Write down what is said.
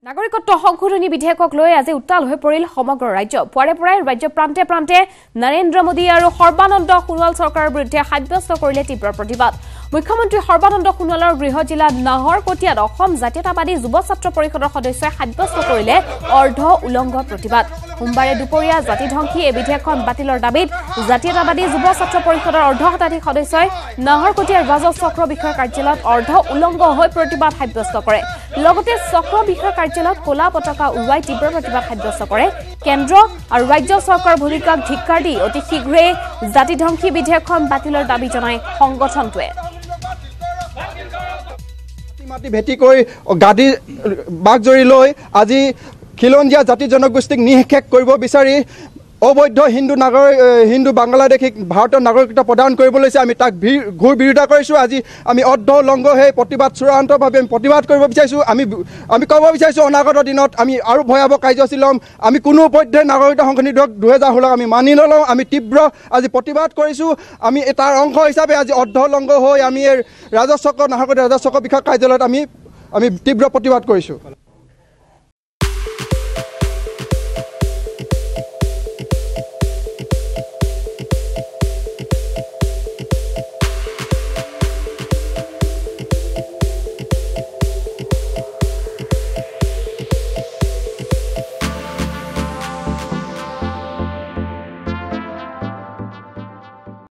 নাগৰিকত্ব সংশোধনী বিধেয়কক লৈ আজি উত্তাল হৈ পৰিল সমগ্ৰ ৰাজ্য। পুৱাৰে পৰাই ৰাজ্য প্ৰান্তে প্ৰান্তে নৰেন্দ্ৰ মোদী আৰু সৰ্বানন্দ সোণোৱাল চৰকাৰৰ বিৰুদ্ধে সাব্যস্ত কৰিলে তীব্ৰ প্ৰতিবাদ। মুখ্যমন্ত্ৰী সৰ্বানন্দ সোণোৱালৰ গৃহ জিলা নাহৰকটীয়াত অসম জাতীয়তাবাদী যুৱ ছাত্ৰ পৰিষদৰ সদস্যই সাব্যস্ত কৰিলে অৰ্ধ উলংঘ প্ৰতিবাদ। সোমবাৰে দুপৰীয়া জাতিধ্বংসী এই বিধেয়কখন বাতিলৰ দাবীত জাতীয়তাবাদী যুৱ ছাত্ৰ পৰিষদৰ অৰ্ধ শতাধিক সদস্যই নাহৰকটীয়াৰ ৰাজহ চক্ৰ বিষয়াৰ কাৰ্যালয়ত অৰ্ধ উলংঘ হৈ প্ৰতিবাদ সাব্যস্ত কৰে। লগতে চক্ৰ বিষয়াৰ কাৰ্যালয়ত কলা পতাকা উৰুৱাই তীব্ৰ প্ৰতিবাদ সাব্যস্ত কৰে। কেন্দ্ৰ আৰু ৰাজ্য চৰকাৰৰ ভূমিকাক ধিক্কাৰ দি অতি শীঘ্ৰেই জাতিধ্বংসী বিধেয়কখন বাতিলৰ দাবী জনায় সংগঠনটোৱে। মাটি ভেটি কৰি গাদী বাগজৰি লৈ আজি খিলঞ্জীয়া জাতি জনগোষ্ঠীক নিঃশেষ কৰিব বিচাৰি অবৈধ হিন্দু বাংলাদেশীক ভাৰতৰ নাগৰিকত্ব প্ৰদান কৰিব লৈছে। আমি তাক ঘূৰ বিৰোধিতা কৰিছোঁ। আজি আমি অৰ্ধ উলংঘ হৈ প্ৰতিবাদ চূড়ান্তভাৱে প্ৰতিবাদ কৰিব বিচাৰিছোঁ। আমি ক'ব বিচাৰিছোঁ অনাগত দিনত আমি আৰু ভয়াৱহ কাৰ্যসূচী ল'ম। আমি কোনো পধ্যে নাগৰিকত্ব সংশোধনী বিধেয়ক 2016 আমি মানি নলওঁ। আমি তীব্ৰ আজি প্ৰতিবাদ কৰিছোঁ। আমি তাৰ অংশ হিচাপে আজি অৰ্ধ উলংঘ হৈ আমি নাহৰকটীয়া ৰাজহ চক্ৰ বিষয়া কাৰ্যালয়ত আমি তীব্ৰ প্ৰতিবাদ কৰিছোঁ।